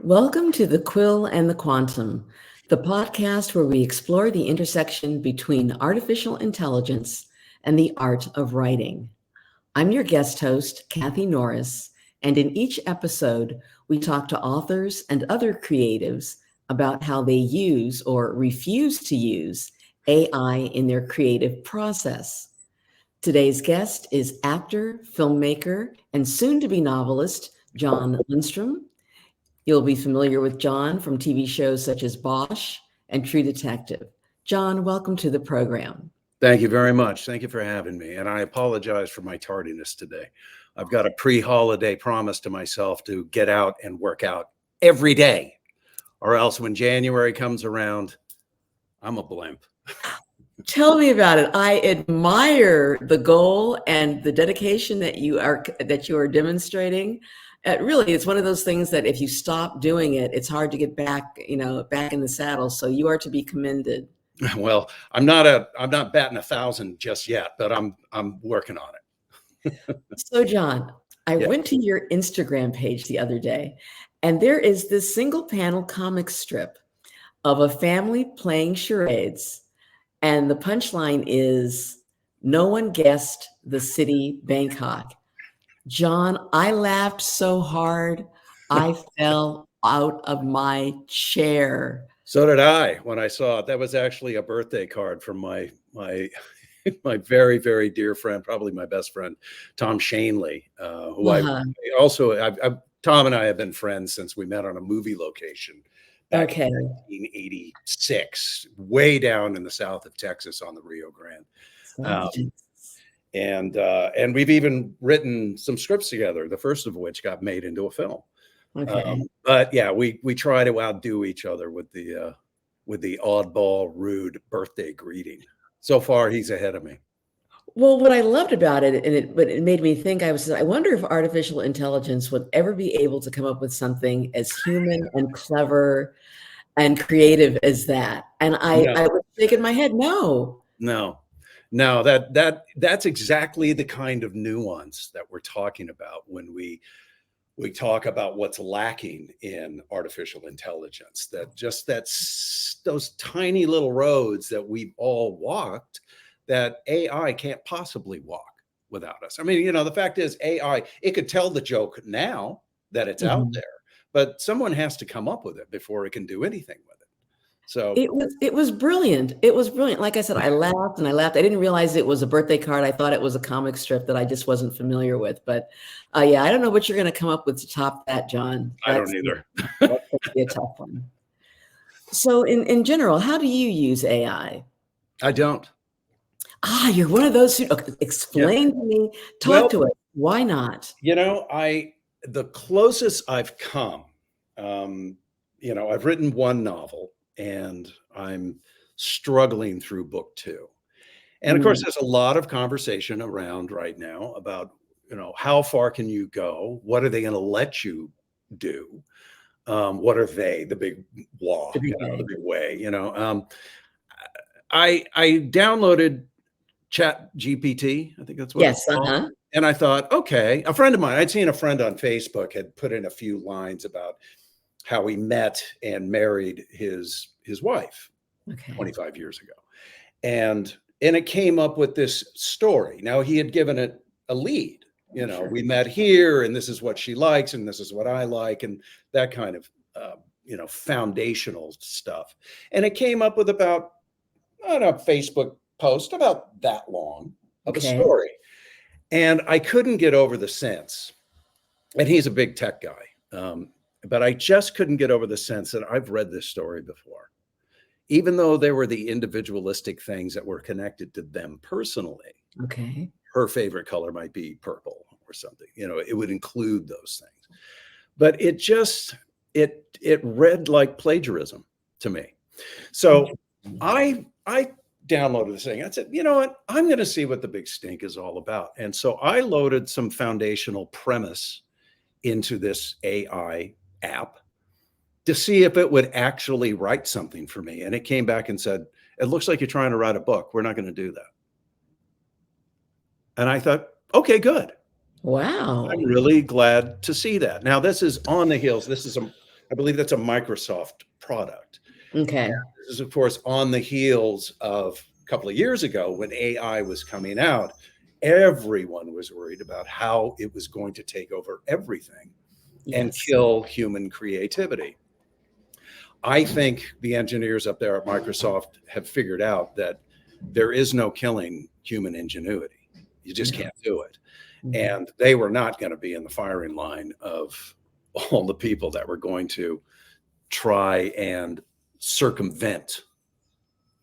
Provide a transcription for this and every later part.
Welcome to the Quill and the Quantum, the podcast where we explore the intersection between artificial intelligence and the art of writing. I'm your guest host, Kathy Norris, and in each episode, we talk to authors and other creatives about how they use or refuse to use AI in their creative process. Today's guest is actor, filmmaker, and soon-to-be novelist, Jon Lindstrom. You'll be familiar with Jon from TV shows such as Bosch and True Detective. Jon, welcome to the program. Thank you very much. Thank you for having me. And I apologize for my tardiness today. I've got a pre-holiday promise to myself to get out and work out every day, or else when January comes around, I'm a blimp. Tell me about it. I admire the goal and the dedication that you are demonstrating. Really, it's one of those things that if you stop doing it, it's hard to get back in the saddle. So you are to be commended. Well, I'm not batting 1,000 just yet, but I'm working on it. So, Jon, I went to your Instagram page the other day, and there is this single panel comic strip of a family playing charades. And the punchline is, no one guessed the city Bangkok. Jon, I laughed so hard, I fell out of my chair. So did I when I saw it. That was actually a birthday card from my my very, very dear friend, probably my best friend, Tom Shanley, who I also, Tom and I have been friends since we met on a movie location back in 1986, way down in the south of Texas on the Rio Grande. And we've even written some scripts together, the first of which got made into a film. But yeah, we try to outdo each other with the oddball, rude birthday greeting. So far, he's ahead of me. Well, what I loved about it, but it made me think, I wonder if artificial intelligence would ever be able to come up with something as human and clever and creative as that. And I would think in my head, no, that's exactly the kind of nuance that we're talking about when we talk about what's lacking in artificial intelligence, that's those tiny little roads that we've all walked that AI can't possibly walk without us. I mean, the fact is AI, it could tell the joke now that it's out there, but someone has to come up with it before it can do anything with it. So it was brilliant. It was brilliant. Like I said, I laughed and I laughed. I didn't realize it was a birthday card. I thought it was a comic strip that I just wasn't familiar with. But yeah, I don't know what you're going to come up with to top that, Jon. I don't either. That's going to be a tough one. So in general, how do you use AI? I don't. You're one of those who explain to me, talk to us. Why not? The closest I've come, I've written one novel and I'm struggling through book 2. And of course, there's a lot of conversation around right now about, how far can you go? What are they going to let you do? What are they, the big law, the big way, I downloaded ChatGPT. I think that's what it's called. And I thought, okay, a friend of mine, I'd seen a friend on Facebook had put in a few lines about how he met and married his wife 25 years ago. And it came up with this story. Now he had given it a lead, we met here and this is what she likes and this is what I like and that kind of, foundational stuff. And it came up with about, a Facebook post about that long of a story. And I couldn't get over the sense, and he's a big tech guy, but I just couldn't get over the sense that I've read this story before, even though there were the individualistic things that were connected to them personally. Her favorite color might be purple or something, it would include those things, but it read like plagiarism to me. So I downloaded this thing. I said, you know what, I'm going to see what the big stink is all about. And so I loaded some foundational premise into this AI app to see if it would actually write something for me. And it came back and said, it looks like you're trying to write a book. We're not going to do that. And I thought, okay, good. Wow. I'm really glad to see that. Now, this is on the heels. This is I believe that's a Microsoft product. Okay. And this is, of course, on the heels of a couple of years ago when AI was coming out. Everyone was worried about how it was going to take over everything and kill human creativity. I think the engineers up there at Microsoft have figured out that there is no killing human ingenuity. You just can't do it. And they were not going to be in the firing line of all the people that were going to try and circumvent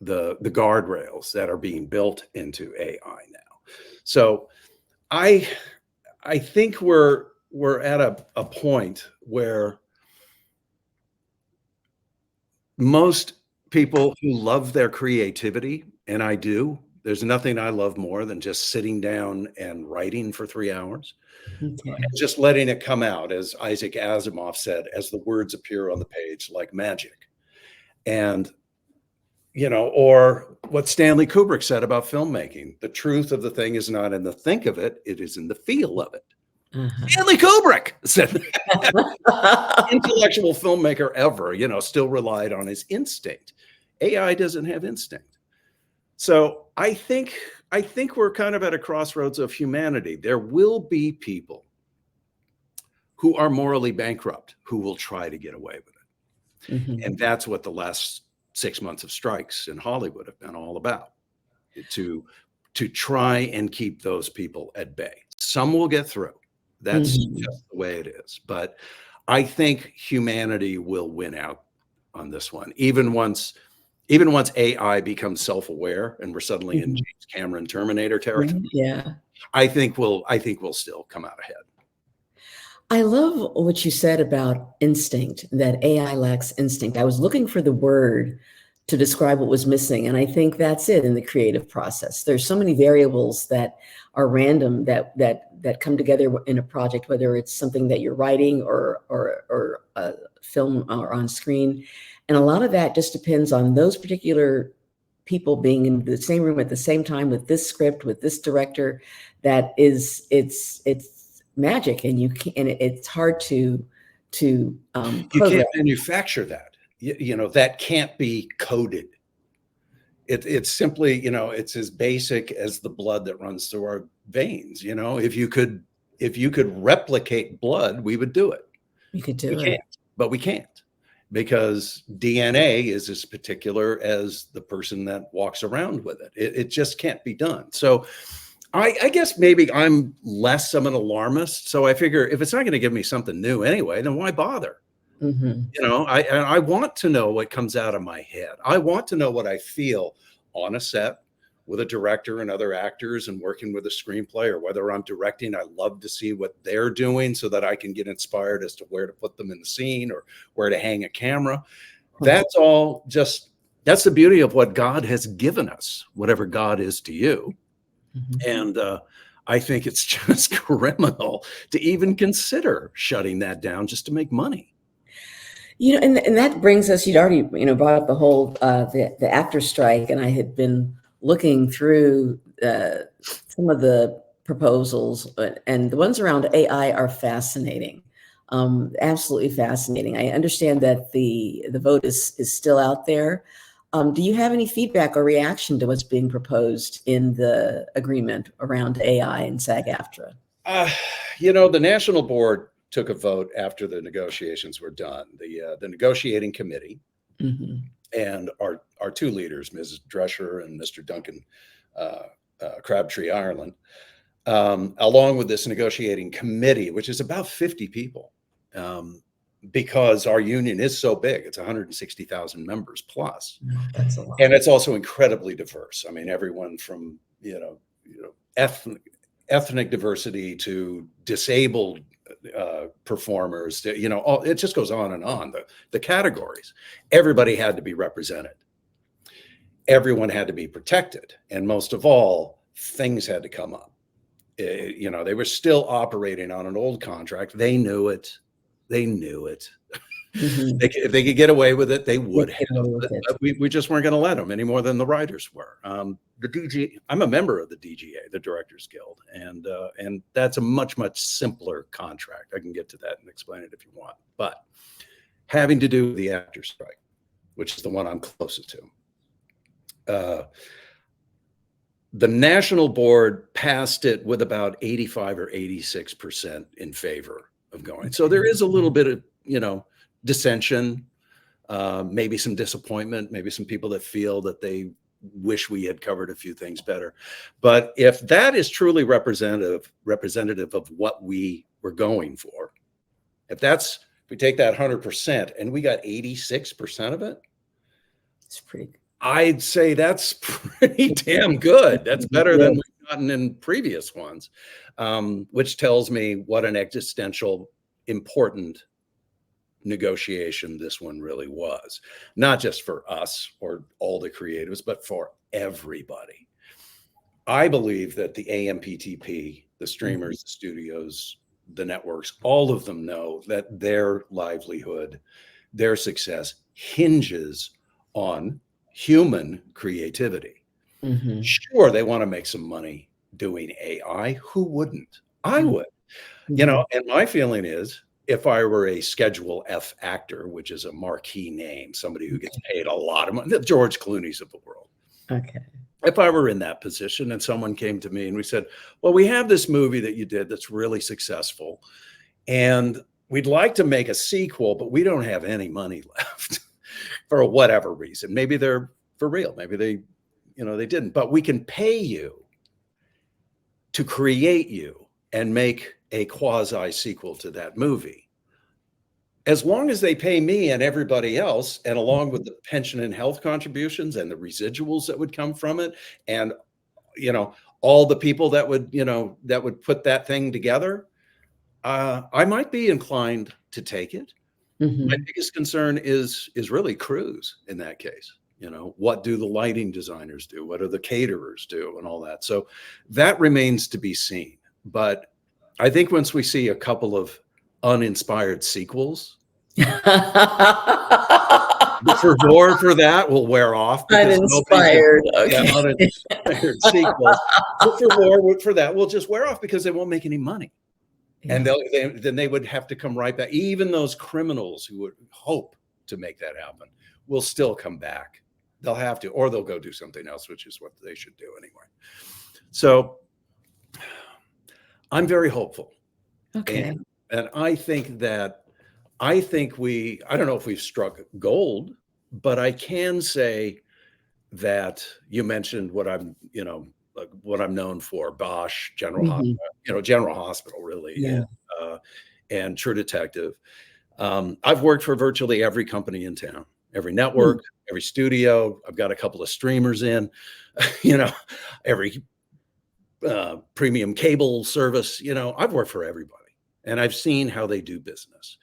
the guardrails that are being built into AI now. So I think we're at a point where most people who love their creativity, and I do, there's nothing I love more than just sitting down and writing for 3 hours, and just letting it come out, as Isaac Asimov said, as the words appear on the page like magic. And, you know, or what Stanley Kubrick said about filmmaking, the truth of the thing is not in the think of it, it is in the feel of it. Stanley Kubrick said that. Intellectual filmmaker ever, you know, still relied on his instinct. AI doesn't have instinct. So I think we're kind of at a crossroads of humanity. There will be people who are morally bankrupt who will try to get away with it. And that's what the last 6 months of strikes in Hollywood have been all about, to try and keep those people at bay. Some will get through. That's just the way it is. But I think humanity will win out on this one. Even once AI becomes self-aware and we're suddenly in James Cameron Terminator territory, I think we'll still come out ahead. I love what you said about instinct, that AI lacks instinct. I was looking for the word to describe what was missing, and I think that's it in the creative process. There's so many variables that are random that come together in a project, whether it's something that you're writing or a film or on screen. And a lot of that just depends on those particular people being in the same room at the same time with this script, with this director. That is, it's magic, and it's hard to you can't manufacture that. You know, that can't be coded. It's simply, you know, it's as basic as the blood that runs through our veins. You know, if you could replicate blood, we would do it. We could do it, but we can't, because DNA is as particular as the person that walks around with it. It just can't be done. So I guess maybe I'm less of an alarmist. So I figure if it's not going to give me something new anyway, then why bother? You know, I want to know what comes out of my head. I want to know what I feel on a set with a director and other actors and working with a screenplay, or whether I'm directing. I love to see what they're doing so that I can get inspired as to where to put them in the scene or where to hang a camera. That's all that's the beauty of what God has given us, whatever God is to you. And I think it's just criminal to even consider shutting that down just to make money. You know, and that brings us, you'd already, you know, brought up the whole, the actor strike, and I had been looking through some of the proposals, and the ones around AI are fascinating, absolutely fascinating. I understand that the vote is still out there. Do you have any feedback or reaction to what's being proposed in the agreement around AI and SAG-AFTRA? You know, the national board took a vote after the negotiations were done. The negotiating committee and our two leaders, Ms. Drescher and Mr. Duncan Crabtree Ireland, along with this negotiating committee, which is about 50 people, because our union is so big. It's 160,000 members plus. That's a lot. And it's also incredibly diverse. I mean, everyone from, you know, ethnic diversity to disabled performers, to, you know, it just goes on and on. The categories, everybody had to be represented. Everyone had to be protected. And most of all, things had to come up. You know, they were still operating on an old contract. They knew it. If they could get away with it, they would have. But we just weren't going to let them any more than the writers were. The DG, I'm a member of the DGA, the Directors Guild, and that's a much simpler contract. I can get to that and explain it if you want. But having to do with the actor strike, which is the one I'm closest to. The national board passed it with about 85 or 86% in favor of going. So there is a little bit of, dissension, maybe some disappointment, maybe some people that feel that they wish we had covered a few things better. But if that is truly representative of what we were going for, if we take that 100% and we got 86% of it, it's pretty good. I'd say that's pretty damn good. That's better than we've gotten in previous ones, which tells me what an existential, important negotiation this one really was. Not just for us or all the creatives, but for everybody. I believe that the AMPTP, the streamers, the studios, the networks, all of them know that their livelihood, their success hinges on human creativity. Mm-hmm. Sure, they want to make some money doing AI. Who wouldn't? I would. Mm-hmm. And my feeling is, if I were a Schedule F actor, which is a marquee name, somebody who gets paid a lot of money, the George Clooney's of the world. Okay. If I were in that position and someone came to me and we said, well, we have this movie that you did that's really successful, and we'd like to make a sequel, but we don't have any money left. For whatever reason, maybe they're for real, maybe they didn't, but we can pay you to create you and make a quasi sequel to that movie. As long as they pay me and everybody else, and along with the pension and health contributions and the residuals that would come from it, and all the people that would put that thing together, I might be inclined to take it. Mm-hmm. My biggest concern is really crews in that case. What do the lighting designers do? What do the caterers do and all that? So that remains to be seen. But I think once we see a couple of uninspired sequels, the fervor for that will wear off. Uninspired. Okay. Uninspired sequels. The fervor for that will just wear off because they won't make any money. Yeah. And then they would have to come right back. Even those criminals who would hope to make that happen will still come back. They'll have to, or they'll go do something else, which is what they should do anyway. So I'm very hopeful. Okay. And I think I don't know if we've struck gold, but I can say that you mentioned what I'm known for, Bosch, General Hospital, General Hospital, really, yeah. and True Detective. I've worked for virtually every company in town, every network, every studio. I've got a couple of streamers in, every premium cable service. I've worked for everybody, and I've seen how they do business,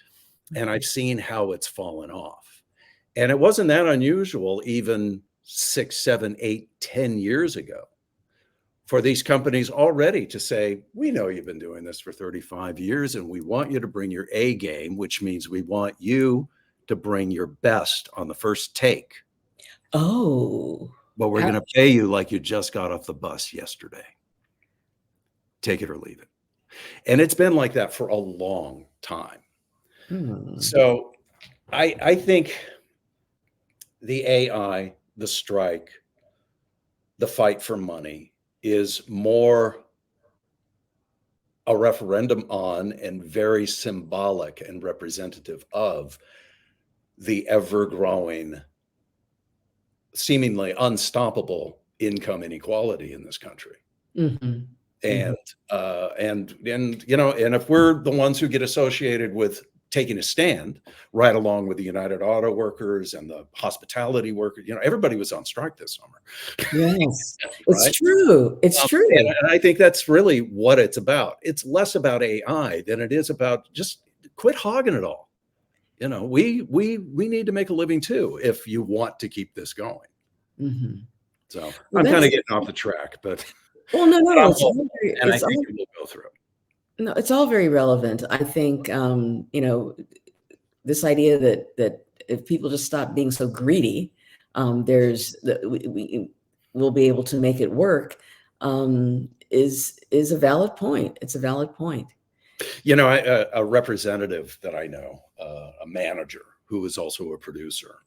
and I've seen how it's fallen off. And it wasn't that unusual even 6, 7, 8, 10 years ago for these companies already to say, we know you've been doing this for 35 years and we want you to bring your A game, which means we want you to bring your best on the first take. Oh. But we're going to pay you like you just got off the bus yesterday. Take it or leave it. And it's been like that for a long time. So I think the AI, the strike, the fight for money is more a referendum on and very symbolic and representative of the ever-growing, seemingly unstoppable income inequality in this country. Mm-hmm. And if we're the ones who get associated with taking a stand right along with the United Auto Workers and the hospitality workers, everybody was on strike this summer. Yes, right? It's true. It's true. And I think that's really what it's about. It's less about AI than it is about just quit hogging it all. We need to make a living too, if you want to keep this going. Mm-hmm. So I'm kind of getting off the track, but well, no, I think we'll go through. No, it's all very relevant. I think, this idea that if people just stop being so greedy, we'll be able to make it work, is a valid point. It's a valid point. A representative that I know, a manager who was also a producer.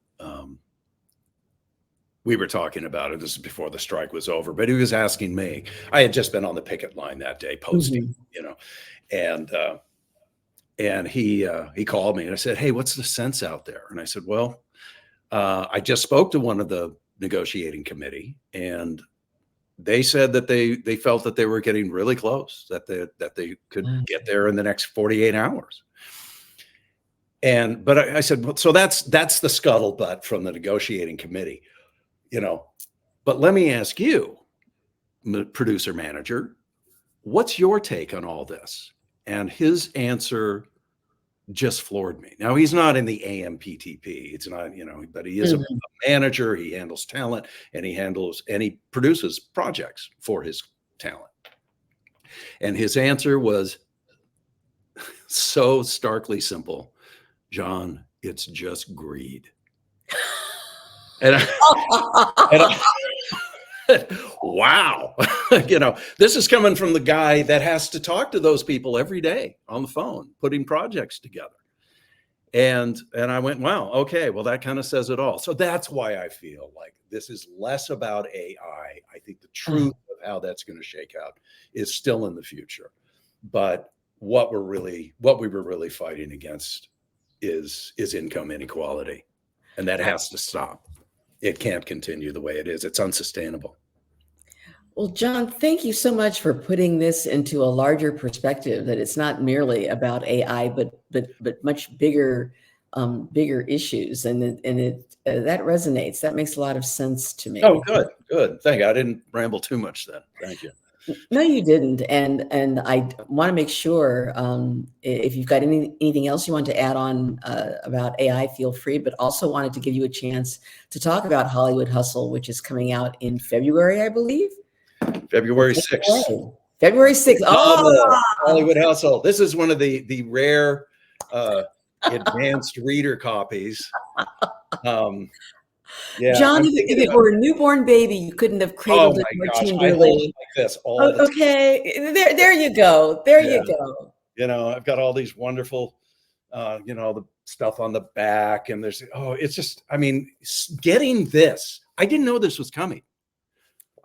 We were talking about it. This is before the strike was over, but he was asking me. I had just been on the picket line that day posting, you know, and he called me and I said, "Hey, what's the sense out there?" And I said, "Well, I just spoke to one of the negotiating committee, and they said that they felt that they were getting really close, that they could get there in the next 48 hours." But I said, well, so that's the scuttlebutt from the negotiating committee, you know. But let me ask you, producer manager, what's your take on all this? And his answer just floored me. Now, he's not in the AMPTP. It's not, you know, but he is a manager. He handles talent, and he produces projects for his talent. And his answer was so starkly simple. "Jon, it's just greed." And wow. You know, this is coming from the guy that has to talk to those people every day on the phone, putting projects together. And I went, wow, okay, well, that kind of says it all. So that's why I feel like this is less about AI. I think the truth of how that's going to shake out is still in the future. But what we were really fighting against is income inequality. And that has to stop. It can't continue the way it is. It's unsustainable. Well, Jon, thank you so much for putting this into a larger perspective, that it's not merely about AI, but much bigger issues. And that resonates. That makes a lot of sense to me. Oh, good. Thank you. I didn't ramble too much then. Thank you. No, you didn't. And I want to make sure, if you've got anything else you want to add on about AI, feel free, but also wanted to give you a chance to talk about Hollywood Hustle, which is coming out in February, I believe. February 6th. February 6th. Oh, Hollywood Hustle. This is one of the rare advanced reader copies. Yeah, Jon, if it were a newborn baby, you couldn't have cradled it more tenderly. Like this all the time. Okay, there you go. You go. You know, I've got all these wonderful, you know, the stuff on the back, and it's just, I mean, getting this. I didn't know this was coming.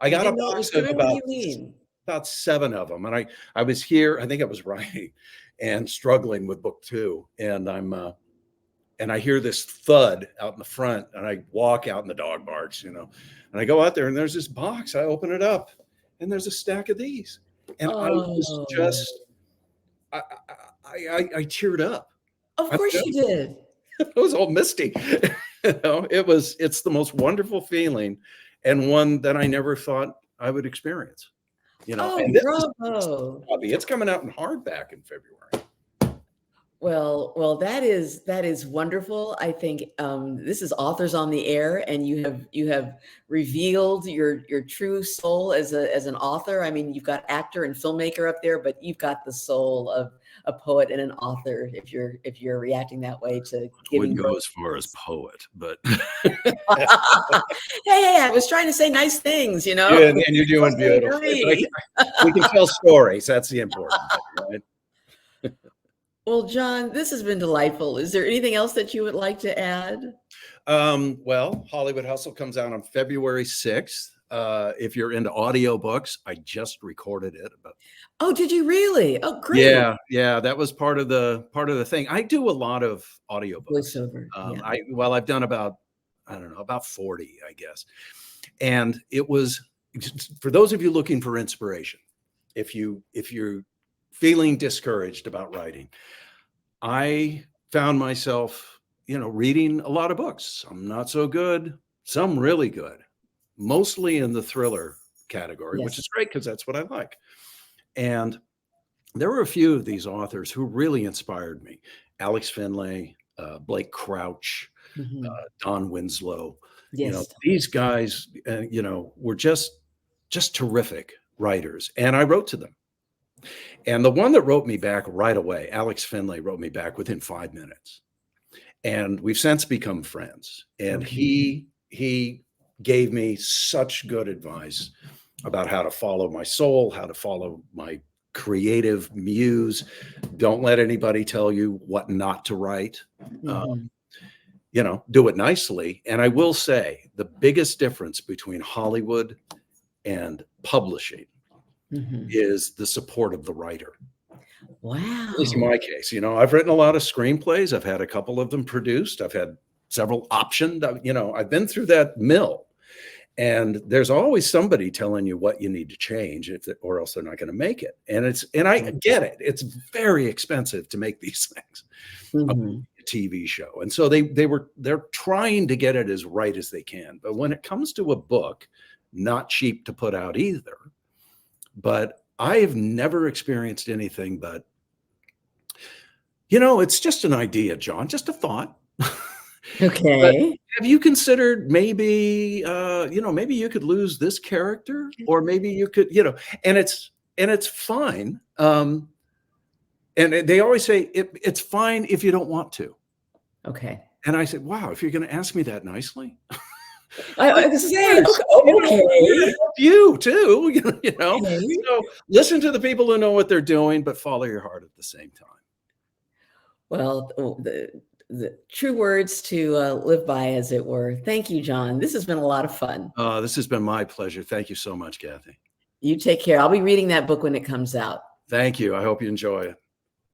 I got a box of about 7 of them, and I was here. I think I was writing and struggling with book 2, and and I hear this thud out in the front, and I walk out, and the dog barks, you know, and I go out there, and there's this box. I open it up, and there's a stack of these, and I was just, I teared up. Of course you did. It was all misty. You know, it's the most wonderful feeling, and one that I never thought I would experience. You know, and bravo! It's coming out in hardback in February. Well, that is wonderful. I think this is Authors on the Air, and you have revealed your true soul as an author. I mean, you've got actor and filmmaker up there, but you've got the soul of a poet and an author. If you're reacting that way to giving, wouldn't go as far as poet, but hey, I was trying to say nice things, you know. Yeah, and you're doing beautiful. We can tell stories. That's the important thing, right? Well, Jon, this has been delightful. Is there anything else that you would like to add? Well, Hollywood Hustle comes out on February 6th. If you're into audiobooks, I just recorded it. Oh, did you really? Oh, great. Yeah. That was part of the thing. I do a lot of audiobooks. Voiceover. I've done about 40, I guess. And it was, for those of you looking for inspiration, if you're feeling discouraged about writing, I found myself, reading a lot of books. Some not so good, some really good, mostly in the thriller category, which is great because that's what I like. And there were a few of these authors who really inspired me. Alex Finlay, Blake Crouch, Don Winslow. These guys, were just terrific writers. And I wrote to them. And the one that wrote me back right away, Alex Finlay, wrote me back within 5 minutes. And we've since become friends. And he gave me such good advice about how to follow my soul, how to follow my creative muse. Don't let anybody tell you what not to write. do it nicely. And I will say the biggest difference between Hollywood and publishing is the support of the writer. Wow. At least in my case, I've written a lot of screenplays. I've had a couple of them produced. I've had several optioned. I've been through that mill, and there's always somebody telling you what you need to change, or else they're not going to make it. And I get it. It's very expensive to make these things, a TV show, and so they're trying to get it as right as they can. But when it comes to a book, not cheap to put out either. But I have never experienced anything but, it's just an idea, Jon, just a thought. Okay. Have you considered maybe, maybe you could lose this character, or maybe you could, and it's fine. And they always say it's fine if you don't want to. Okay. And I said, wow, if you're going to ask me that nicely. I was saying, okay. You too, Okay. So listen to the people who know what they're doing, but follow your heart at the same time. Well, the true words to live by, as it were. Thank you, Jon. This has been a lot of fun. This has been my pleasure. Thank you so much, Kathy. You take care. I'll be reading that book when it comes out. Thank you. I hope you enjoy it.